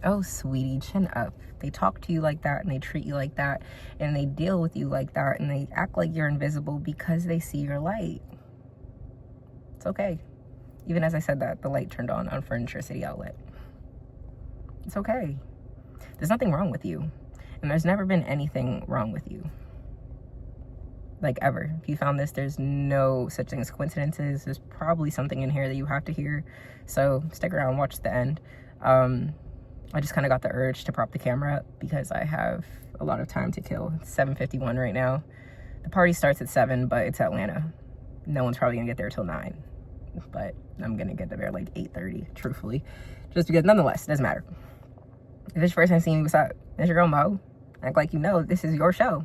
Oh, sweetie, chin up. They talk to you like that and they treat you like that and they deal with you like that and they act like you're invisible because they see your light. It's okay. Even as I said that, the light turned on Furniture City Outlet. It's okay. There's nothing wrong with you. And there's never been anything wrong with you. Like, ever. If you found this, there's no such thing as coincidences. There's probably something in here that you have to hear. So stick around, watch the end. I just kind of got the urge to prop the camera up because I have a lot of time to kill. It's 7:51 right now. The party starts at 7, but it's Atlanta. No one's probably gonna get there till 9. But I'm gonna get there like 8:30, truthfully. Just because, nonetheless, it doesn't matter. If it's your first time seeing me, what's up? It's your girl Mo. Act like you know this is your show.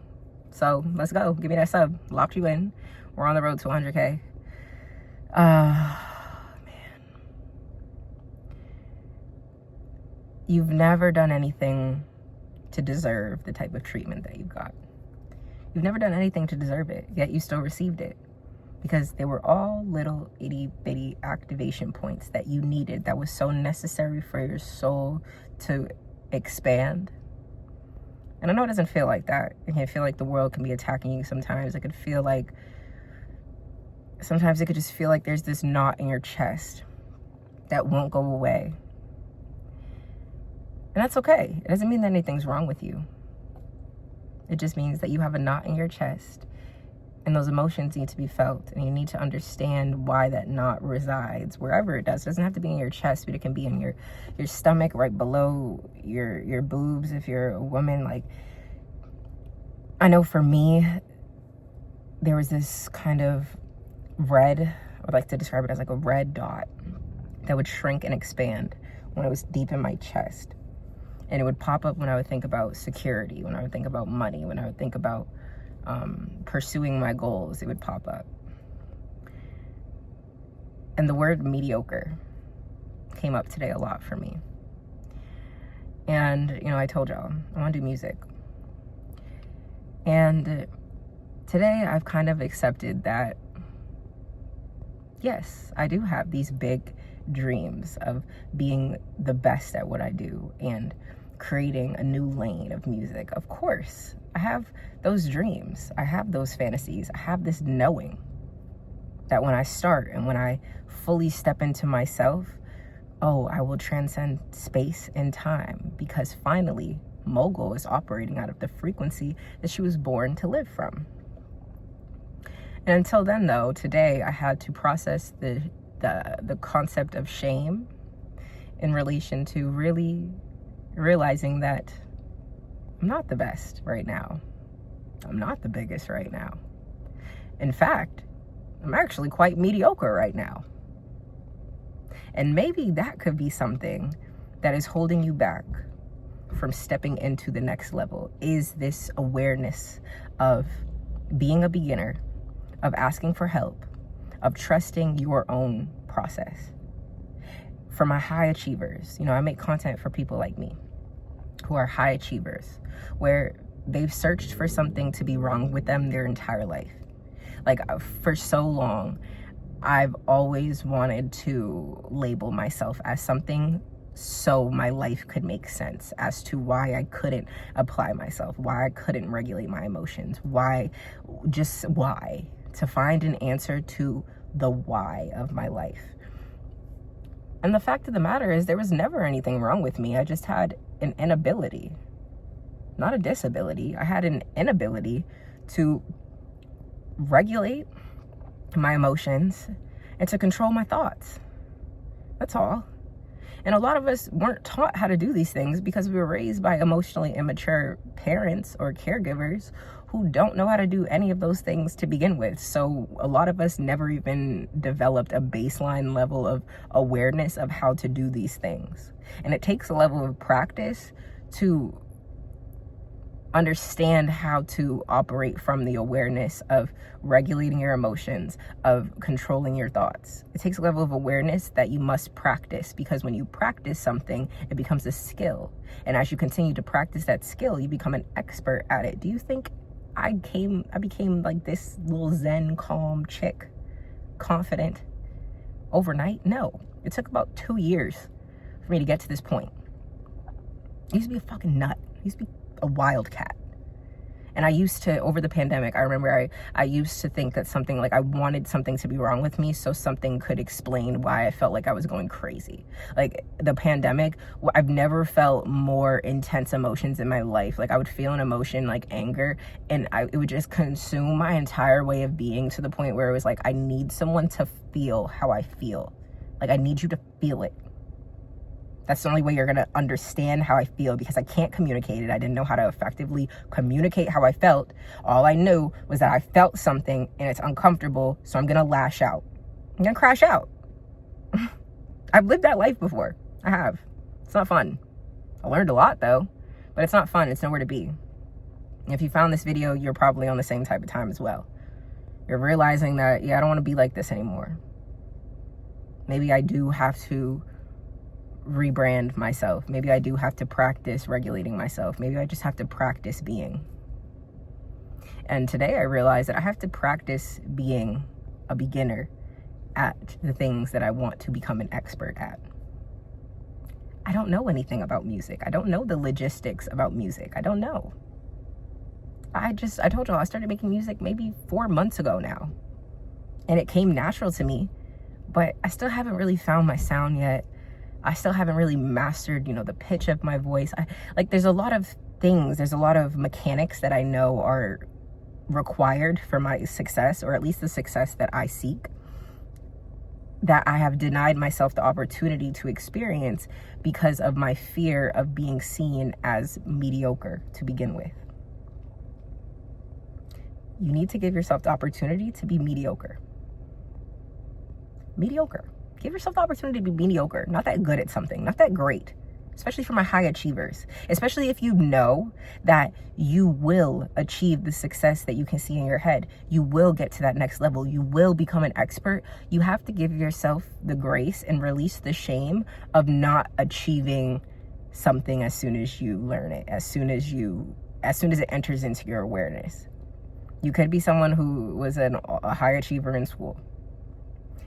So let's go. Give me that sub. Locked you in. We're on the road to 100K. Man. You've never done anything to deserve the type of treatment that you got. You've never done anything to deserve it, yet you still received it. Because they were all little itty bitty activation points that you needed that was so necessary for your soul to expand. And I know it doesn't feel like that. It can feel like the world can be attacking you sometimes. It could feel like, sometimes it could just feel like there's this knot in your chest that won't go away. And that's okay. It doesn't mean that anything's wrong with you. It just means that you have a knot in your chest and those emotions need to be felt, and you need to understand why that knot resides wherever it does. It doesn't have to be in your chest, but it can be in your stomach, right below your boobs if you're a woman. Like, I know for me, there was this kind of red, I would like to describe it as like a red dot that would shrink and expand when it was deep in my chest. And it would pop up when I would think about security, when I would think about money, when I would think about pursuing my goals. It would pop up. And the word mediocre came up today a lot for me. And, you know, I told y'all, I want to do music. And today I've kind of accepted that, yes, I do have these big dreams of being the best at what I do and creating a new lane of music. Of course, I have those dreams. I have those fantasies. I have this knowing that when I start and when I fully step into myself, oh, I will transcend space and time, because finally Mogul is operating out of the frequency that she was born to live from. And until then, though, today I had to process the concept of shame in relation to really realizing that I'm not the best right now. I'm not the biggest right now. In fact, I'm actually quite mediocre right now. And maybe that could be something that is holding you back from stepping into the next level, is this awareness of being a beginner, of asking for help, of trusting your own process. For my high achievers, you know, I make content for people like me who are high achievers, where they've searched for something to be wrong with them their entire life. Like, for so long, I've always wanted to label myself as something so my life could make sense as to why I couldn't apply myself, why I couldn't regulate my emotions, why, to find an answer to the why of my life. And the fact of the matter is, there was never anything wrong with me. I just had an inability, not a disability. I had an inability to regulate my emotions and to control my thoughts. That's all. And a lot of us weren't taught how to do these things because we were raised by emotionally immature parents or caregivers who don't know how to do any of those things to begin with. So a lot of us never even developed a baseline level of awareness of how to do these things. And it takes a level of practice to understand how to operate from the awareness of regulating your emotions, of controlling your thoughts. It takes a level of awareness that you must practice, because when you practice something, it becomes a skill. And as you continue to practice that skill, you become an expert at it. Do you think I became like this little zen, calm chick, confident overnight? No. It took about 2 years for me to get to this point. I used to be a fucking nut. I used to be a wildcat. And I used to, over the pandemic, I remember I used to think that something, like I wanted something to be wrong with me so something could explain why I felt like I was going crazy. Like the pandemic, I've never felt more intense emotions in my life. Like I would feel an emotion like anger, and it would just consume my entire way of being, to the point where it was like, I need someone to feel how I feel. Like I need you to feel it. That's the only way you're going to understand how I feel, because I can't communicate it. I didn't know how to effectively communicate how I felt. All I knew was that I felt something and it's uncomfortable, so I'm going to lash out. I'm going to crash out. I've lived that life before. I have. It's not fun. I learned a lot though, but it's not fun. It's nowhere to be. If you found this video, you're probably on the same type of time as well. You're realizing that, yeah, I don't want to be like this anymore. Maybe I do have to rebrand myself. Maybe I do have to practice regulating myself. Maybe I just have to practice being. And today I realized that I have to practice being a beginner at the things that I want to become an expert at. I don't know anything about music. I don't know the logistics about music. I don't know. I told y'all I started making music maybe 4 months ago now. And it came natural to me, but I still haven't really found my sound yet. I still haven't really mastered, the pitch of my voice. There's a lot of things, there's a lot of mechanics that I know are required for my success, or at least the success that I seek, that I have denied myself the opportunity to experience because of my fear of being seen as mediocre to begin with. You need to give yourself the opportunity to be mediocre. Mediocre. Give yourself the opportunity to be mediocre, not that good at something, not that great, especially for my high achievers, especially if you know that you will achieve the success that you can see in your head. You will get to that next level. You will become an expert. You have to give yourself the grace and release the shame of not achieving something as soon as you learn it, as soon as it enters into your awareness. You could be someone who was a high achiever in school.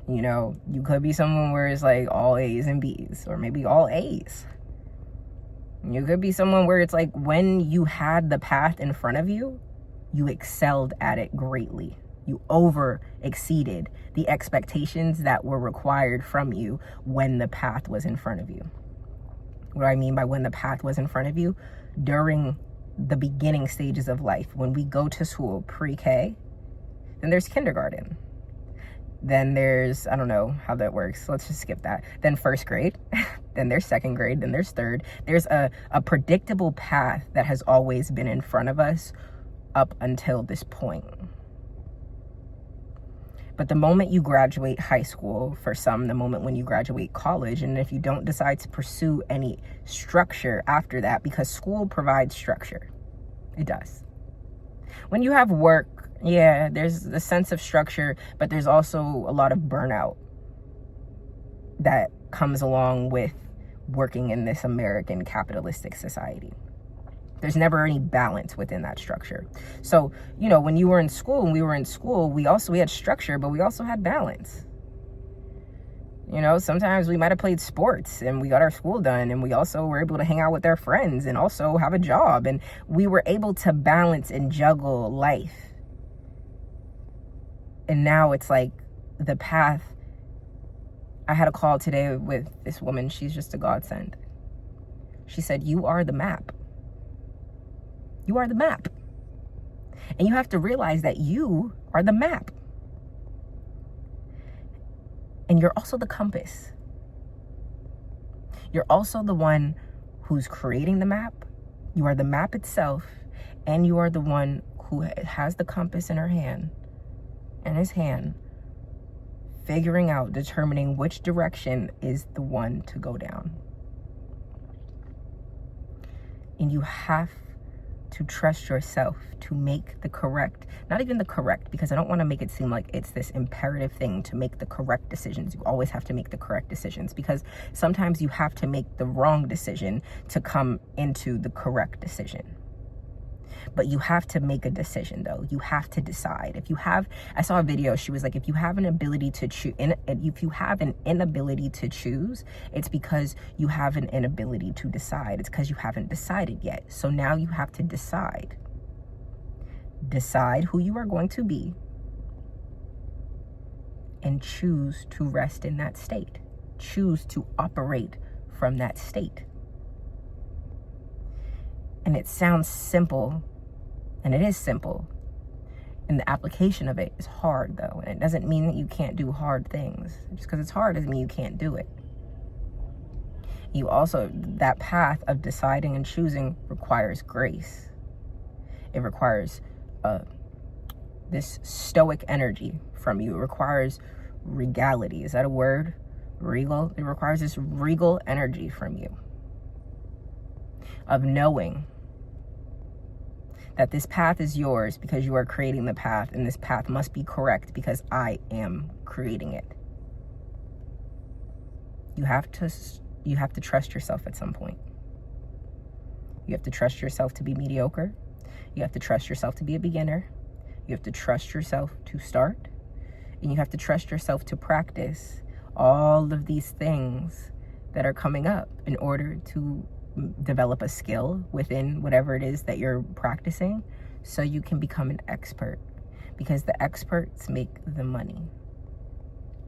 You could be someone where it's like all A's and B's, or maybe all A's. You could be someone where it's like when you had the path in front of you, you excelled at it greatly. You exceeded the expectations that were required from you when the path was in front of you. What do I mean by when the path was in front of you? During the beginning stages of life, when we go to school, pre-K, then there's kindergarten. Then there's, I don't know how that works. Let's just skip that. Then first grade, then there's second grade, then there's third. There's a predictable path that has always been in front of us up until this point. But the moment you graduate high school, for some, the moment when you graduate college, and if you don't decide to pursue any structure after that, because school provides structure. It does. When you have work, yeah, there's a sense of structure, but there's also a lot of burnout that comes along with working in this American capitalistic society. There's never any balance within that structure. So, when you were in school, when we were in school, we had structure, but we also had balance. Sometimes we might have played sports and we got our school done, and we also were able to hang out with our friends and also have a job, and we were able to balance and juggle life. And now it's like the path. I had a call today with this woman. She's just a godsend. She said, "You are the map. You are the map." And you have to realize that you are the map. And you're also the compass. You're also the one who's creating the map. You are the map itself. And you are the one who has the compass in his hand, determining which direction is the one to go down. And you have to trust yourself to make the correct, not even the correct, because I don't want to make it seem like it's this imperative thing to make the correct decisions. You always have to make the correct decisions, because sometimes you have to make the wrong decision to come into the correct decision. But you have to make a decision, though. You have to decide. I saw a video, she was like, if you have an ability to choose, if you have an inability to choose, it's because you have an inability to decide. It's because you haven't decided yet. So now you have to decide. Decide who you are going to be and choose to rest in that state. Choose to operate from that state. And it sounds simple, and it is simple. And the application of it is hard, though. And it doesn't mean that you can't do hard things. Just because it's hard doesn't mean you can't do it. You also, that path of deciding and choosing requires grace. It requires this stoic energy from you. It requires regality. Is that a word? Regal? It requires this regal energy from you of knowing that this path is yours because you are creating the path, and this path must be correct because I am creating it. You have to trust yourself at some point. You have to trust yourself to be mediocre. You have to trust yourself to be a beginner. You have to trust yourself to start. And you have to trust yourself to practice all of these things that are coming up in order to develop a skill within whatever it is that you're practicing, so you can become an expert, because the experts make the money.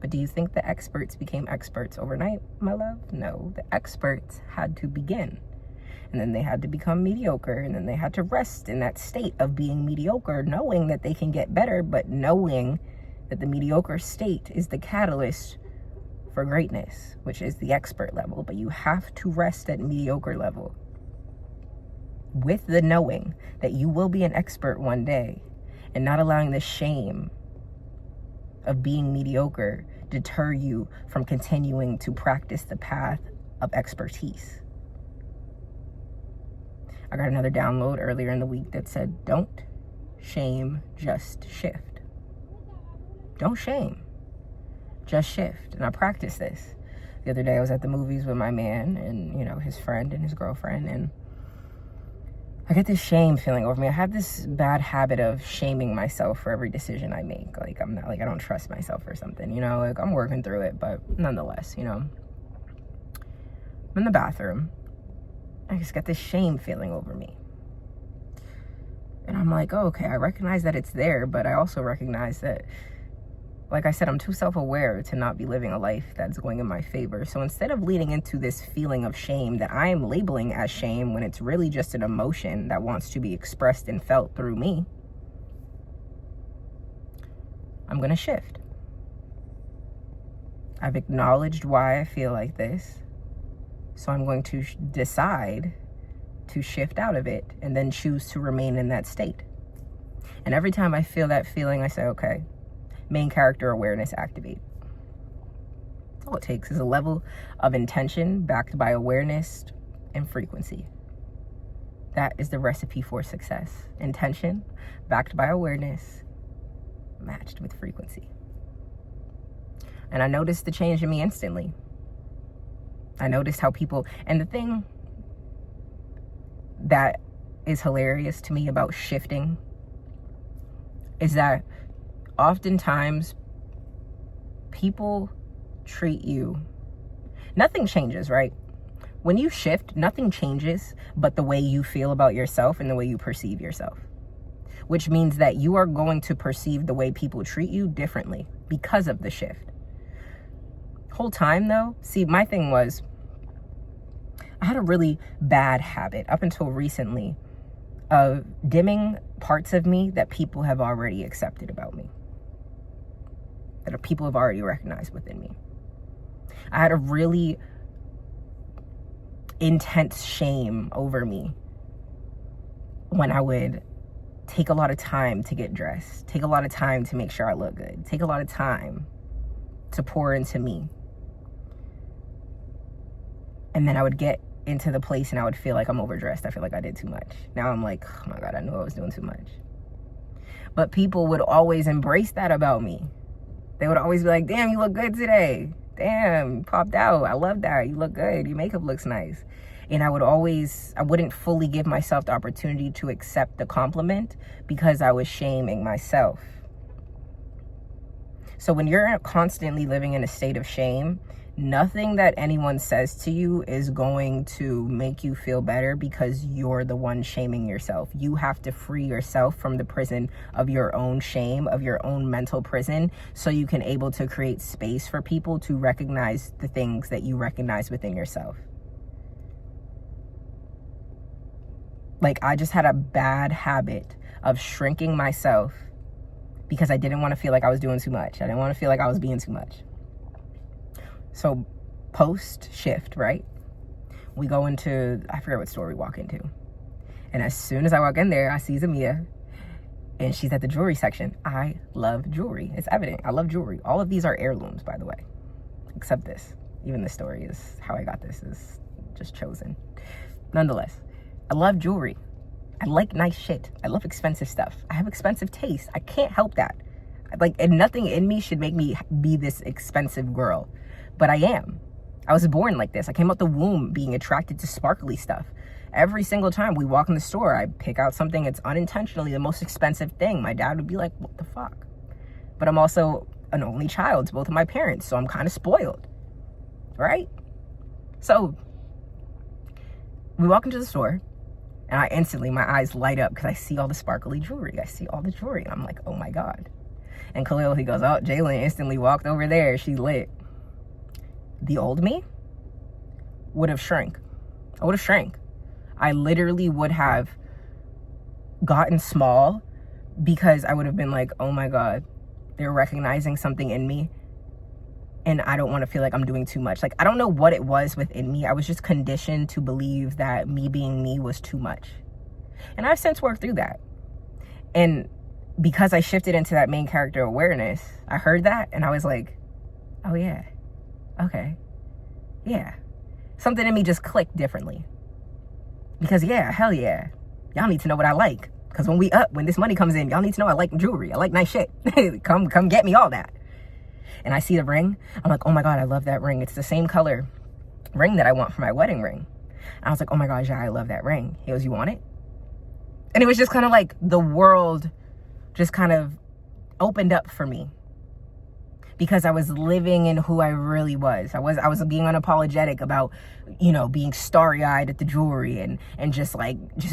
But do you think the experts became experts overnight, my love? No, the experts had to begin, and then they had to become mediocre, and then they had to rest in that state of being mediocre, knowing that they can get better, but knowing that the mediocre state is the catalyst for greatness, which is the expert level. But you have to rest at mediocre level with the knowing that you will be an expert one day, and not allowing the shame of being mediocre deter you from continuing to practice the path of expertise. I got another download earlier in the week that said, don't shame, just shift. Don't shame, just shift. And I practiced this. The other day I was at the movies with my man and, his friend and his girlfriend, and I get this shame feeling over me. I have this bad habit of shaming myself for every decision I make. Like, I'm not, I don't trust myself or something, I'm working through it, but nonetheless, I'm in the bathroom. I just got this shame feeling over me. And I'm like, oh, okay, I recognize that it's there, but I also recognize that, like I said, I'm too self-aware to not be living a life that's going in my favor. So instead of leading into this feeling of shame that I am labeling as shame when it's really just an emotion that wants to be expressed and felt through me, I'm going to shift. I've acknowledged why I feel like this. So I'm going to decide to shift out of it and then choose to remain in that state. And every time I feel that feeling, I say, okay, main character awareness activate. All it takes is a level of intention backed by awareness and frequency. That is the recipe for success. Intention backed by awareness, matched with frequency. And I noticed the change in me instantly. I noticed how people, and the thing that is hilarious to me about shifting is that oftentimes people treat you, nothing changes, right? When you shift, nothing changes but the way you feel about yourself and the way you perceive yourself, which means that you are going to perceive the way people treat you differently because of the shift. Whole time though, see, my thing was, I had a really bad habit up until recently of dimming parts of me that people have already accepted about me, that people have already recognized within me. I had a really intense shame over me when I would take a lot of time to get dressed, take a lot of time to make sure I look good, take a lot of time to pour into me. And then I would get into the place and I would feel like I'm overdressed. I feel like I did too much. Now I'm like, oh my God, I knew I was doing too much. But people would always embrace that about me. They would always be like, damn, you look good today. Damn, you popped out. I love that. You look good. Your makeup looks nice. And I wouldn't fully give myself the opportunity to accept the compliment because I was shaming myself. So when you're constantly living in a state of shame, nothing that anyone says to you is going to make you feel better because you're the one shaming yourself. You have to free yourself from the prison of your own shame, of your own mental prison, so you can able to create space for people to recognize the things that you recognize within yourself. Like, I just had a bad habit of shrinking myself because I didn't want to feel like I was doing too much. I didn't want to feel like I was being too much. So post shift, right? We go into, I forget what store we walk into. And as soon as I walk in there, I see Zamia, and she's at the jewelry section. I love jewelry. It's evident. I love jewelry. All of these are heirlooms, by the way, except this. Even the story is how I got this is just chosen. Nonetheless, I love jewelry. I like nice shit. I love expensive stuff. I have expensive taste. I can't help that. Like, and nothing in me should make me be this expensive girl. But I am. I was born like this. I came out the womb being attracted to sparkly stuff. Every single time we walk in the store, I pick out something that's unintentionally the most expensive thing. My dad would be like, what the fuck? But I'm also an only child to both of my parents, so I'm kind of spoiled, right? So we walk into the store, and I instantly, my eyes light up because I see all the sparkly jewelry. I see all the jewelry, and I'm like, oh my God. And Khalil, he goes, oh, Jalen instantly walked over there. She lit. The old me would have shrank. I would have shrank. I literally would have gotten small because I would have been like, oh my God, they're recognizing something in me and I don't want to feel like I'm doing too much. Like, I don't know what it was within me. I was just conditioned to believe that me being me was too much. And I've since worked through that. And because I shifted into that main character awareness, I heard that and I was like, oh yeah, okay, yeah. Something in me just clicked differently. Because yeah, hell yeah, y'all need to know what I like. Because when this money comes in, y'all need to know I like jewelry. I like nice shit. come get me all that. And I see the ring. I'm like, oh my God, I love that ring. It's the same color ring that I want for my wedding ring. And I was like, oh my gosh, yeah, I love that ring. He goes, you want it? And it was just kind of like the world just kind of opened up for me. Because I was living in who I really was. I was being unapologetic about, being starry-eyed at the jewelry and just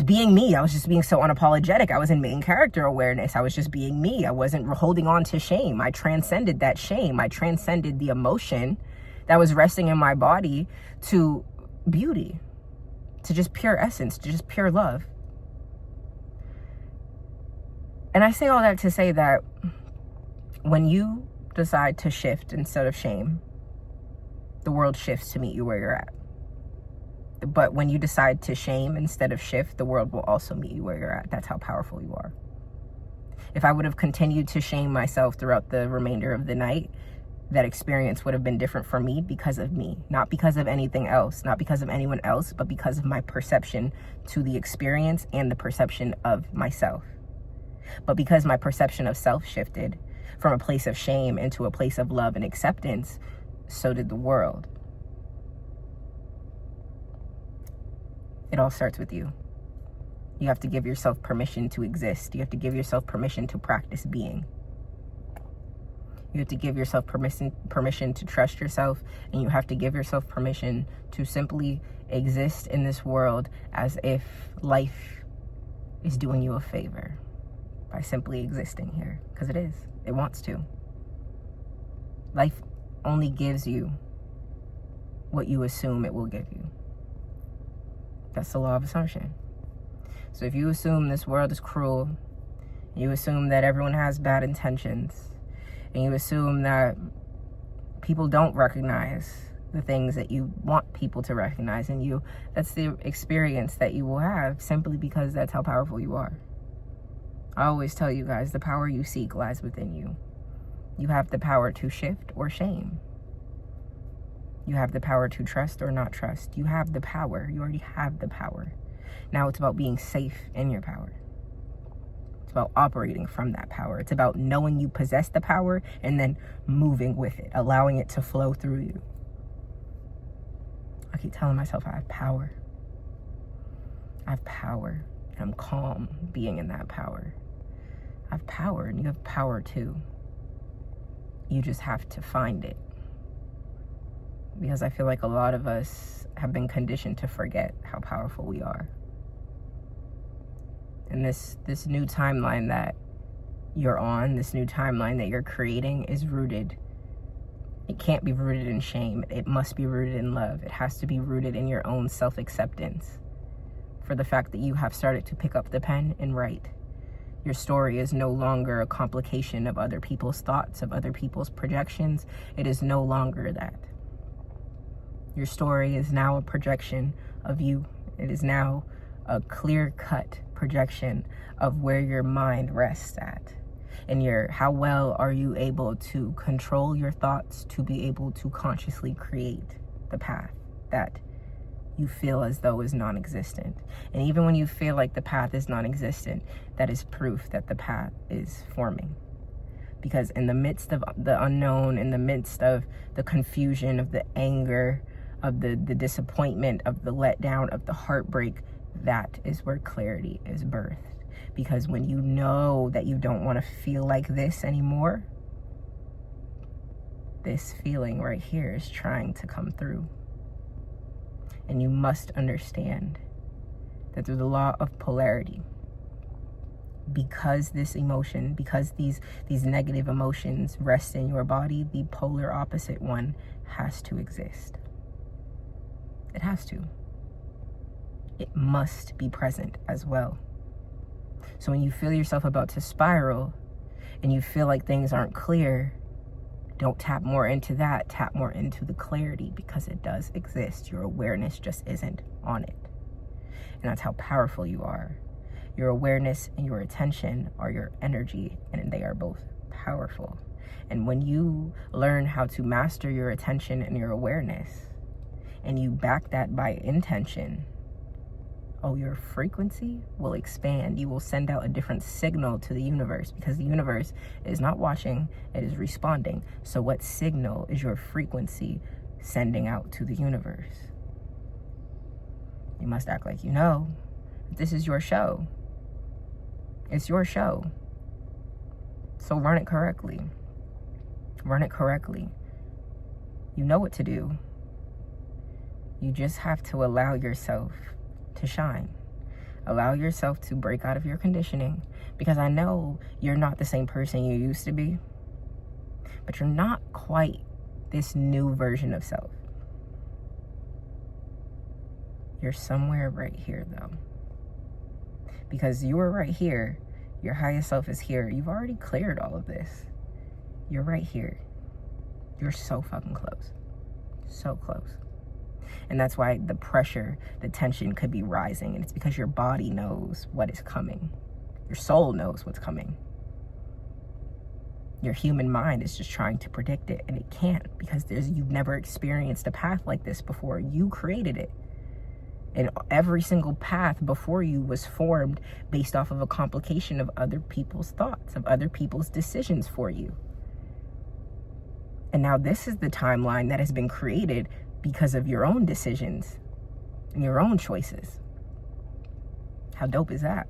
being me. I was just being so unapologetic. I was in main character awareness. I was just being me. I wasn't holding on to shame. I transcended that shame. I transcended the emotion that was resting in my body to beauty, to just pure essence, to just pure love. And I say all that to say that when you decide to shift instead of shame, the world shifts to meet you where you're at. But when you decide to shame instead of shift, the world will also meet you where you're at. That's how powerful you are. If I would have continued to shame myself throughout the remainder of the night, that experience would have been different for me because of me, not because of anything else, not because of anyone else, but because of my perception to the experience and the perception of myself. But because my perception of self shifted from a place of shame into a place of love and acceptance, so did the world. It all starts with you. You have to give yourself permission to exist. You have to give yourself permission to practice being. You have to give yourself permission to trust yourself, and you have to give yourself permission to simply exist in this world as if life is doing you a favor by simply existing here, because it is. It wants to. Life only gives you what you assume it will give you. That's the law of assumption. So if you assume this world is cruel, you assume that everyone has bad intentions, and you assume that people don't recognize the things that you want people to recognize in you, that's the experience that you will have simply because that's how powerful you are. I always tell you guys, the power you seek lies within you. You have the power to shift or shame. You have the power to trust or not trust. You have the power. You already have the power. Now it's about being safe in your power. It's about operating from that power. It's about knowing you possess the power and then moving with it, allowing it to flow through you. I keep telling myself I have power. I have power, and I'm calm being in that power. I have power, and you have power too. You just have to find it. Because I feel like a lot of us have been conditioned to forget how powerful we are. And this new timeline that you're on, this new timeline that you're creating is rooted. It can't be rooted in shame. It must be rooted in love. It has to be rooted in your own self-acceptance for the fact that you have started to pick up the pen and write. Your story is no longer a complication of other people's thoughts, of other people's projections. It is no longer that. Your story is now a projection of you. It is now a clear-cut projection of where your mind rests at. And how well are you able to control your thoughts to be able to consciously create the path that you feel as though is non-existent. And even when you feel like the path is non-existent, that is proof that the path is forming. Because in the midst of the unknown, in the midst of the confusion, of the anger, of the disappointment, of the letdown, of the heartbreak, that is where clarity is birthed. Because when you know that you don't want to feel like this anymore, this feeling right here is trying to come through. And you must understand that through the law of polarity, because this emotion, because these negative emotions rest in your body, the polar opposite one has to exist. It has to. It must be present as well. So when you feel yourself about to spiral and you feel like things aren't clear, don't tap more into that, tap more into the clarity, because it does exist. Your awareness just isn't on it. And that's how powerful you are. Your awareness and your attention are your energy, and they are both powerful. And when you learn how to master your attention and your awareness, and you back that by intention, your frequency will expand. You will send out a different signal to the universe, because the universe is not watching, it is responding. So what signal is your frequency sending out to the universe? You must act like you know. This is your show. It's your show. So run it correctly. Run it correctly. You know what to do. You just have to allow yourself to shine. Allow yourself to break out of your conditioning, because I know you're not the same person you used to be, but you're not quite this new version of self. You're somewhere right here though, because you are right here. Your highest self is here. You've already cleared all of this. You're right here. You're so fucking close. So close. And that's why the pressure, the tension could be rising. And it's because your body knows what is coming. Your soul knows what's coming. Your human mind is just trying to predict it, and it can't, because you've never experienced a path like this before. You created it. And every single path before you was formed based off of a complication of other people's thoughts, of other people's decisions for you. And now this is the timeline that has been created because of your own decisions and your own choices. How dope is that?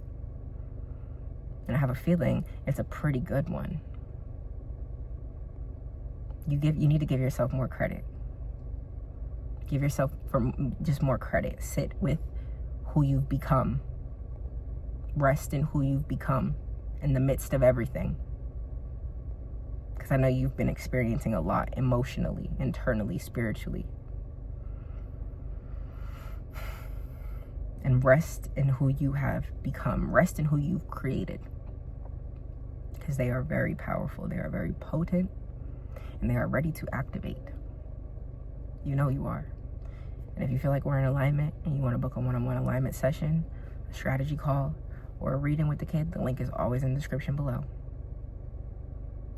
And I have a feeling it's a pretty good one. You need to give yourself more credit. Give yourself just more credit. Sit with who you've become. Rest in who you've become in the midst of everything. Because I know you've been experiencing a lot emotionally, internally, spiritually. And rest in who you have become. Rest in who you've created. Because they are very powerful. They are very potent. And they are ready to activate. You know you are. And if you feel like we're in alignment and you want to book a one-on-one alignment session, a strategy call, or a reading with the kid, the link is always in the description below.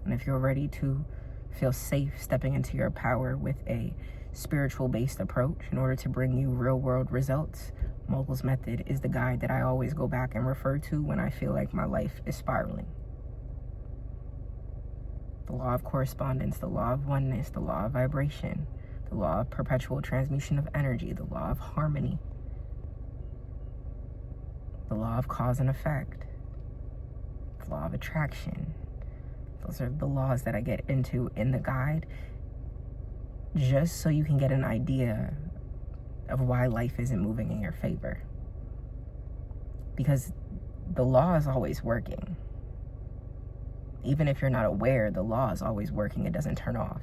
And if you're ready to feel safe stepping into your power with a spiritual-based approach in order to bring you real-world results, Mogul's method is the guide that I always go back and refer to when I feel like my life is spiraling. The law of correspondence, the law of oneness, the law of vibration, the law of perpetual transmutation of energy, the law of harmony. the law of cause and effect, the law of attraction. Those are the laws that I get into in the guide, just so you can get an idea of why life isn't moving in your favor. Because the law is always working. Even if you're not aware, the law is always working. It doesn't turn off.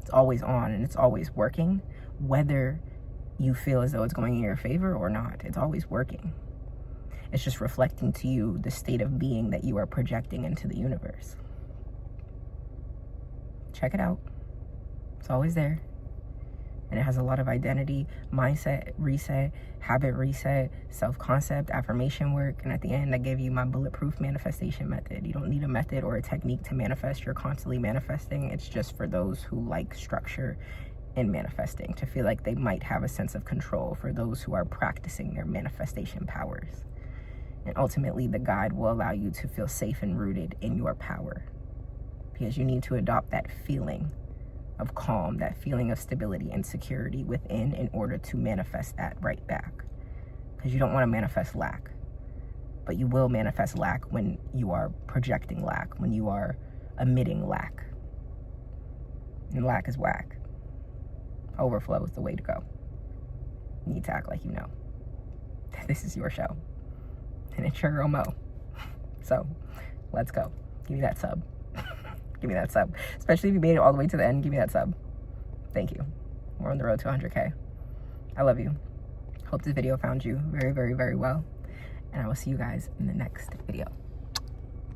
It's always on and it's always working, whether you feel as though it's going in your favor or not. It's always working. It's just reflecting to you the state of being that you are projecting into the universe. Check it out. It's always there. And it has a lot of identity, mindset reset, habit reset, self-concept, affirmation work. And at the end, I gave you my bulletproof manifestation method. You don't need a method or a technique to manifest. You're constantly manifesting. It's just for those who like structure in manifesting, to feel like they might have a sense of control, for those who are practicing their manifestation powers. And ultimately, the guide will allow you to feel safe and rooted in your power, because you need to adopt that feeling of calm, that feeling of stability and security within, in order to manifest that right back. Because you don't want to manifest lack, but you will manifest lack when you are projecting lack, when you are emitting lack. And lack is whack. Overflow is the way to go. You need to act like you know. This is your show. And it's your girl Mo. So, let's go. Give me that sub. Give me that sub. Especially if you made it all the way to the end, give me that sub. Thank you. We're on the road to 100K. I love you. Hope this video found you very, very, very well. And I will see you guys in the next video.